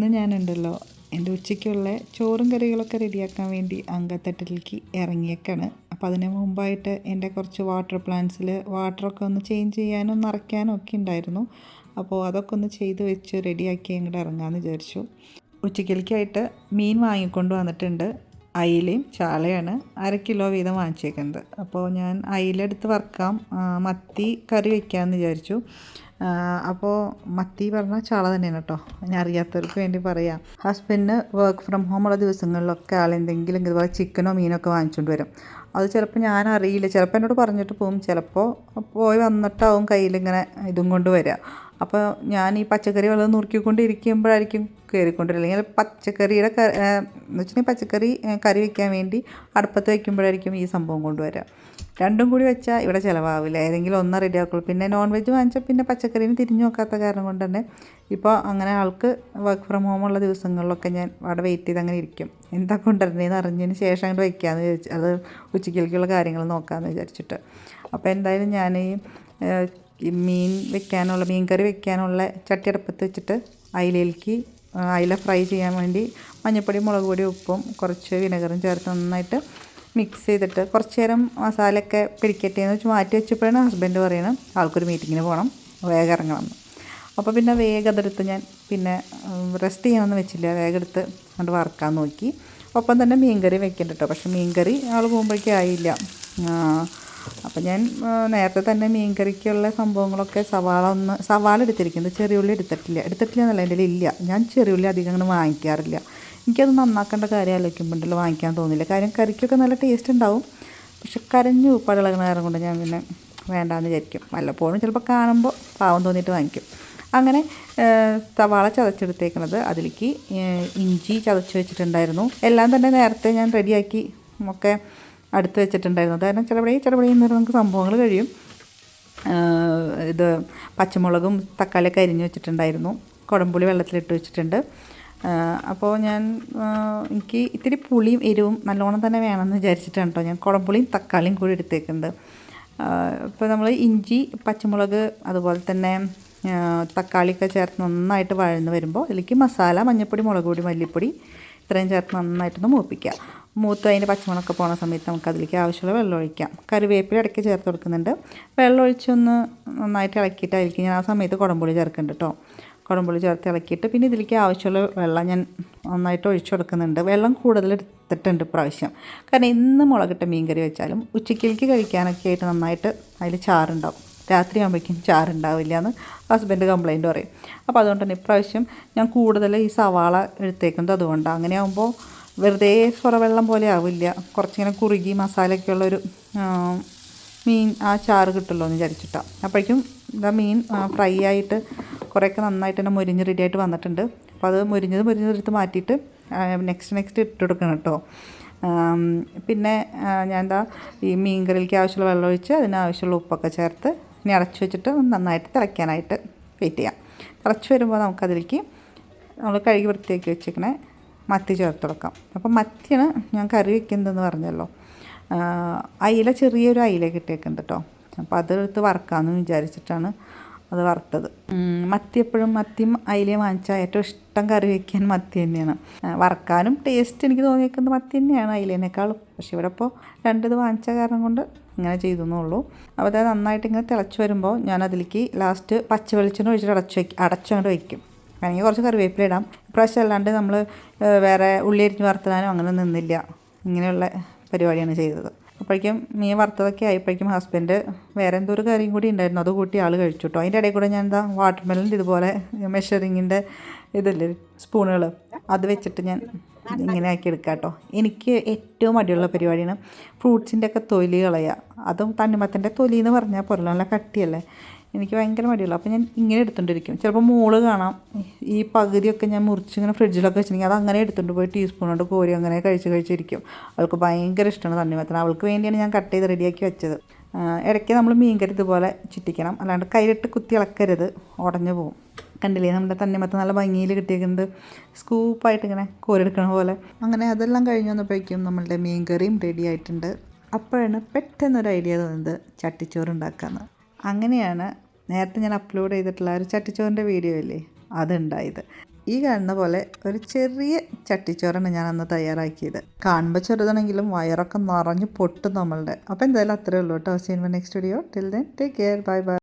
ഇന്ന് ഞാനുണ്ടല്ലോ എൻ്റെ ഉച്ചയ്ക്കുള്ള ചോറും കറികളൊക്കെ റെഡിയാക്കാൻ വേണ്ടി അങ്കത്തട്ടിലേക്ക് ഇറങ്ങിയേക്കാണ്. അപ്പോൾ അതിന് മുമ്പായിട്ട് എൻ്റെ കുറച്ച് വാട്ടർ പ്ലാന്റ്സിൽ വാട്ടറൊക്കെ ഒന്ന് ചേഞ്ച് ചെയ്യാനും നിറയ്ക്കാനും ഒക്കെ ഉണ്ടായിരുന്നു. അപ്പോൾ അതൊക്കെ ഒന്ന് ചെയ്ത് വെച്ച് റെഡിയാക്കി അങ്ങോട്ട് ഇറങ്ങാമെന്ന് വിചാരിച്ചു. ഉച്ചയ്ക്കലേക്കായിട്ട് മീൻ വാങ്ങിക്കൊണ്ട് വന്നിട്ടുണ്ട്. അയിലയും ചാളയാണ് 1/2 കിലോ വീതം വാങ്ങിച്ചേക്കുന്നത്. അപ്പോൾ ഞാൻ അയില എടുത്ത് വറുക്കാം, മത്തി കറി വയ്ക്കാമെന്ന് വിചാരിച്ചു. അപ്പോൾ മത്തി പറഞ്ഞാൽ ചാള തന്നെയാണ് കേട്ടോ, ഞാൻ അറിയാത്തവർക്ക് വേണ്ടി പറയാം. ഹസ്ബൻഡിന് വർക്ക് ഫ്രം ഹോം ഉള്ള ദിവസങ്ങളിലൊക്കെ ആളെന്തെങ്കിലും ഇതുപോലെ ചിക്കനോ മീനൊക്കെ വാങ്ങിച്ചുകൊണ്ട് വരും. അത് ചിലപ്പോൾ ഞാൻ അറിയില്ല, ചിലപ്പോൾ എന്നോട് പറഞ്ഞിട്ട് പോകും, ചിലപ്പോൾ പോയി വന്നിട്ടാവും കയ്യിലിങ്ങനെ ഇതും കൊണ്ട് വരിക. അപ്പോൾ ഞാൻ ഈ പച്ചക്കറി വല്ലതും നുറുക്കിക്കൊണ്ടിരിക്കുമ്പോഴായിരിക്കും കയറിക്കൊണ്ടിരിക്കുക. അല്ലെങ്കിൽ പച്ചക്കറിയുടെ എന്ന് വെച്ചിട്ടുണ്ടെങ്കിൽ പച്ചക്കറി കറി വയ്ക്കാൻ വേണ്ടി അടുപ്പത്ത് വയ്ക്കുമ്പോഴായിരിക്കും ഈ സംഭവം കൊണ്ടുവരിക. രണ്ടും കൂടി വെച്ചാൽ ഇവിടെ ചിലവാവില്ല, ഏതെങ്കിലും ഒന്ന് റെഡിയാക്കുള്ളൂ. പിന്നെ നോൺ വെജ് വാങ്ങിച്ചാൽ പിന്നെ പച്ചക്കറീന് തിരിഞ്ഞു നോക്കാത്ത കാരണം കൊണ്ട് തന്നെ ഇപ്പോൾ അങ്ങനെ ആൾക്ക് വർക്ക് ഫ്രം ഹോം ഉള്ള ദിവസങ്ങളിലൊക്കെ ഞാൻ അവിടെ വെയിറ്റ് ചെയ്ത് അങ്ങനെ ഇരിക്കും. എന്താ കൊണ്ടുവരണേന്ന് അറിഞ്ഞതിന് ശേഷം അങ്ങോട്ട് വയ്ക്കാമെന്ന് വിചാരിച്ചു, അത് ഉച്ചയ്ക്കുള്ള കാര്യങ്ങൾ നോക്കാമെന്ന് വിചാരിച്ചിട്ട്. അപ്പോൾ എന്തായാലും ഞാൻ ഈ മീൻ കറി വെക്കാനുള്ള ചട്ടി അടുപ്പത്ത് വെച്ചിട്ട് അയില ഫ്രൈ ചെയ്യാൻ വേണ്ടി മഞ്ഞൾപ്പൊടി, മുളക് പൊടി, ഉപ്പും കുറച്ച് വിനെഗറും ചേർത്ത് നന്നായിട്ട് മിക്സ് ചെയ്തിട്ട് കുറച്ച് നേരം മസാലയൊക്കെ പിടിക്കട്ടെ എന്ന് വെച്ച് മാറ്റി വെച്ചപ്പോഴാണ് ഹസ്ബൻഡ് പറയണം ആൾക്കൊരു മീറ്റിങ്ങിന് പോകണം, വേഗം ഇറങ്ങണമെന്ന്. അപ്പോൾ പിന്നെ വേഗം അതെടുത്ത് ഞാൻ പിന്നെ റെസ്റ്റ് ചെയ്യാനൊന്നും വെച്ചില്ല, വേഗം എടുത്ത് അങ്ങോട്ട് വറുക്കാൻ നോക്കി. ഒപ്പം തന്നെ മീൻകറി വെക്കേണ്ട കേട്ടോ, പക്ഷേ മീൻകറി ആൾ പോകുമ്പോഴേക്കും ആയില്ല. അപ്പം ഞാൻ നേരത്തെ തന്നെ മീൻകറിക്കുള്ള സംഭവങ്ങളൊക്കെ സവാള എടുത്തിരിക്കുന്നത്, ചെറിയുള്ളി എടുത്തിട്ടില്ല എന്നല്ല, എൻ്റെ ഇല്ല. ഞാൻ ചെറിയുള്ളി അധികം അങ്ങനെ വാങ്ങിക്കാറില്ല. എനിക്കത് നന്നാക്കേണ്ട കാര്യം ആലോചിക്കുമ്പോഴല്ലോ വാങ്ങിക്കാൻ തോന്നില്ല. കാര്യം കറിക്കൊക്കെ നല്ല ടേസ്റ്റ് ഉണ്ടാവും, പക്ഷെ കരഞ്ഞു ഉപ്പാടുള്ള നേരം കൊണ്ട് ഞാൻ പിന്നെ വേണ്ടാന്ന് വിചാരിക്കും. വല്ലപ്പോഴും ചിലപ്പോൾ കാണുമ്പോൾ പാവം തോന്നിയിട്ട് വാങ്ങിക്കും. അങ്ങനെ സവാള ചതച്ചെടുത്തേക്കുന്നത്, അതിലേക്ക് ഇഞ്ചി ചതച്ച് വെച്ചിട്ടുണ്ടായിരുന്നു. എല്ലാം തന്നെ നേരത്തെ ഞാൻ റെഡിയാക്കി ഒക്കെ അടുത്ത് വെച്ചിട്ടുണ്ടായിരുന്നു. കാരണം ചിലവിടെയും നമുക്ക് സംഭവങ്ങൾ കഴിയും. ഇത് പച്ചമുളകും തക്കാളിയൊക്കെ അരിഞ്ഞ് വെച്ചിട്ടുണ്ടായിരുന്നു. കുടംപുളി വെള്ളത്തിലിട്ട് വെച്ചിട്ടുണ്ട്. അപ്പോൾ എനിക്ക് ഇത്തിരി പുളിയും എരിവും നല്ലോണം തന്നെ വേണമെന്ന് വിചാരിച്ചിട്ടാണ് കേട്ടോ ഞാൻ കുടംപുളിയും തക്കാളിയും കൂടി എടുത്തേക്കുന്നത്. ഇപ്പോൾ നമ്മൾ ഇഞ്ചി, പച്ചമുളക്, അതുപോലെ തന്നെ തക്കാളിയൊക്കെ ചേർത്ത് നന്നായിട്ട് വഴന്ന് വരുമ്പോൾ അതിലേക്ക് മസാല, മഞ്ഞൾപ്പൊടി, മുളക് പൊടി, മല്ലിപ്പൊടി ഇത്രയും ചേർത്ത് നന്നായിട്ടൊന്ന് മൂപ്പിക്കുക. മൂത്ത് അതിൻ്റെ പച്ചമുളകൊക്കെ പോകുന്ന സമയത്ത് നമുക്ക് അതിലേക്ക് ആവശ്യമുള്ള വെള്ളം ഒഴിക്കാം. കറിവേപ്പില ഇടയ്ക്ക് ചേർത്ത് കൊടുക്കുന്നുണ്ട്. വെള്ളം ഒഴിച്ചൊന്ന് നന്നായിട്ട് ഇളക്കിയിട്ട് അതിലേക്ക് ഞാൻ ആ സമയത്ത് കുടംപുളി ചേർക്കുന്നുണ്ട് കേട്ടോ. കുടംപുളി ചേർത്ത് ഇളക്കിയിട്ട് പിന്നെ ഇതിലേക്ക് ആവശ്യമുള്ള വെള്ളം ഞാൻ നന്നായിട്ട് ഒഴിച്ചു കൊടുക്കുന്നുണ്ട്. വെള്ളം കൂടുതൽ എടുത്തിട്ടുണ്ട് ഇപ്രാവശ്യം, കാരണം ഇന്ന് മുളകിട്ട മീൻ കറി വെച്ചാലും ഉച്ചയ്ക്കിലേക്ക് കഴിക്കാനൊക്കെ ആയിട്ട് നന്നായിട്ട് അതിൽ ചാറുണ്ടാവും. രാത്രി ആകുമ്പോഴേക്കും ചാറുണ്ടാവില്ല എന്ന് ഹസ്ബൻഡ് കംപ്ലൈൻറ്റ് പറയും. അപ്പോൾ അതുകൊണ്ട് തന്നെ ഇപ്രാവശ്യം ഞാൻ കൂടുതൽ ഈ സവാള എടുത്തേക്കുന്നത് അതുകൊണ്ടാണ്. അങ്ങനെ ആകുമ്പോൾ വെറുതെ വെള്ളം പോലെ ആവില്ല, കുറച്ചിങ്ങനെ കുറുകി മസാലയൊക്കെയുള്ളൊരു മീൻ ആ ചാറ് കിട്ടുമല്ലോ എന്ന് വിചാരിച്ചിട്ടാണ്. അപ്പോഴേക്കും മീൻ ഫ്രൈ ആയിട്ട് കുറേയൊക്കെ നന്നായിട്ട് തന്നെ മുരിഞ്ഞ് റെഡിയായിട്ട് വന്നിട്ടുണ്ട്. അപ്പോൾ അത് മുരിഞ്ഞെടുത്ത് മാറ്റിയിട്ട് നെക്സ്റ്റ് ഇട്ട് കൊടുക്കണം കേട്ടോ. പിന്നെ ഞാൻ ഈ മീൻ കറിയിലേക്ക് ആവശ്യമുള്ള വെള്ളം ഒഴിച്ച് അതിനാവശ്യമുള്ള ഉപ്പൊക്കെ ചേർത്ത് ഇനി അടച്ചു വെച്ചിട്ട് നന്നായിട്ട് തിളയ്ക്കാനായിട്ട് വെയിറ്റ് ചെയ്യാം. തിളച്ച് വരുമ്പോൾ നമുക്കതിലേക്ക് നമ്മൾ കഴുകി വൃത്തിയാക്കി വെച്ചിരിക്കണേ മത്തി ചേർത്ത് കൊടുക്കാം. അപ്പോൾ മത്തിയാണ് ഞാൻ കറി വയ്ക്കുന്നതെന്ന് പറഞ്ഞല്ലോ. ചെറിയൊരു അയില കിട്ടിയേക്കുന്നുണ്ട് കേട്ടോ. അപ്പോൾ അതെടുത്ത് വറുക്കാമെന്ന് വിചാരിച്ചിട്ടാണ് അത് വറുത്തത്. മത്തിയും അയിലയും വാങ്ങിച്ചാൽ ഏറ്റവും ഇഷ്ടം കറി വയ്ക്കാൻ മത്തി തന്നെയാണ്. വറുക്കാനും ടേസ്റ്റ് എനിക്ക് തോന്നിയേക്കുന്നത് മത്തി തന്നെയാണ് അയിലേനേക്കാളും. പക്ഷേ ഇവിടെ ഇപ്പോൾ രണ്ടിത് വാങ്ങിച്ച കാരണം കൊണ്ട് ഇങ്ങനെ ചെയ്തെന്നുള്ളൂ. അപ്പോൾ അത് നന്നായിട്ട് ഇങ്ങനെ തിളച്ച് വരുമ്പോൾ ഞാൻ അതിലേക്ക് ലാസ്റ്റ് പച്ച വെളിച്ചെണ്ണ ഒഴിച്ചിട്ട് അടച്ചങ്ങോട്ട് വയ്ക്കും. വേണമെങ്കിൽ കുറച്ച് കറിവേപ്പില ഇടാം. ഇപ്രാവശ്യം അല്ലാണ്ട് നമ്മൾ വേറെ ഉള്ളി അരിഞ്ഞ് വറുത്താനും അങ്ങനെ നിന്നില്ല, ഇങ്ങനെയുള്ള പരിപാടിയാണ് ചെയ്തത്. അപ്പോഴേക്കും മീൻ വറുത്തതൊക്കെ ആയപ്പോഴേക്കും ഹസ്ബൻഡ് വേറെ എന്തോ ഒരു കറിയും കൂടി ഉണ്ടായിരുന്നു, അത് കൂട്ടി ആൾ കഴിച്ചു കേട്ടോ. അതിൻ്റെ ഇടയിൽ കൂടെ ഞാൻ വാട്ടർ മെലണിൻ്റെ ഇതുപോലെ മെഷറിങ്ങിൻ്റെ ഇതില്ലേ സ്പൂണുകൾ, അത് വെച്ചിട്ട് ഞാൻ ഇങ്ങനെ ആക്കി എടുക്കാം കേട്ടോ. എനിക്ക് ഏറ്റവും മടിയുള്ള പരിപാടിയാണ് ഫ്രൂട്ട്സിൻ്റെ ഒക്കെ തൊലി കളയുക. അതും തണ്ണിമത്തൻ്റെ തൊലി എന്ന് പറഞ്ഞാൽ പോലെ നല്ല കട്ടിയല്ലേ, എനിക്ക് ഭയങ്കര മടിയുള്ളൂ. അപ്പോൾ ഞാൻ ഇങ്ങനെ എടുത്തുകൊണ്ടിരിക്കും. ചിലപ്പോൾ മോള് കാണാം ഈ പകുതിയൊക്കെ ഞാൻ മുറിച്ച് ഇങ്ങനെ ഫ്രിഡ്ജിലൊക്കെ വെച്ചിട്ടുണ്ടെങ്കിൽ അത് അങ്ങനെ എടുത്തുകൊണ്ട് പോയി ടീസ്പൂൺ കൊണ്ട് കോരി അങ്ങനെ കഴിച്ചിരിക്കും. അവൾക്ക് ഭയങ്കര ഇഷ്ടമാണ് തണ്ണിമത്തൻ. അവൾക്ക് വേണ്ടിയാണ് ഞാൻ കട്ട് ചെയ്ത് റെഡിയാക്കി വെച്ചത്. ഇടയ്ക്ക് നമ്മൾ മീൻ കറി ഇതുപോലെ ചുറ്റിക്കണം, അല്ലാണ്ട് കയ്യിലിട്ട് കുത്തി ഇളക്കരുത്, ഉടഞ്ഞു പോകും. കണ്ടില്ലേ നമ്മുടെ തണ്ണിമത്തൻ നല്ല ഭംഗിയിൽ കിട്ടിയേക്കുന്നത്, സ്കൂപ്പായിട്ട് ഇങ്ങനെ കോരിയെടുക്കണ പോലെ. അങ്ങനെ അതെല്ലാം കഴിഞ്ഞ് വന്നപ്പോഴേക്കും നമ്മളുടെ മീൻ കറിയും റെഡി ആയിട്ടുണ്ട്. അപ്പോഴാണ് പെട്ടെന്നൊരു ഐഡിയ തോന്നുന്നത് ചട്ടിച്ചോറ് ഉണ്ടാക്കാമെന്ന്. അങ്ങനെയാണ് നേരത്തെ ഞാൻ അപ്ലോഡ് ചെയ്തിട്ടുള്ള ഒരു ചട്ടിച്ചോറിൻ്റെ വീഡിയോ ഇല്ലേ അതുണ്ടായത്. ഈ കാണുന്ന പോലെ ഒരു ചെറിയ ചട്ടിച്ചോറാണ് ഞാൻ അന്ന് തയ്യാറാക്കിയത്. കാണുമ്പോൾ ചെറുതാണെങ്കിലും വയറൊക്കെ നിറഞ്ഞ് പൊട്ടും നമ്മളുടെ. അപ്പോൾ എന്തായാലും അത്രയേ ഉള്ളൂ കേട്ടോ. Seen my next video. Till then take care. Bye bye.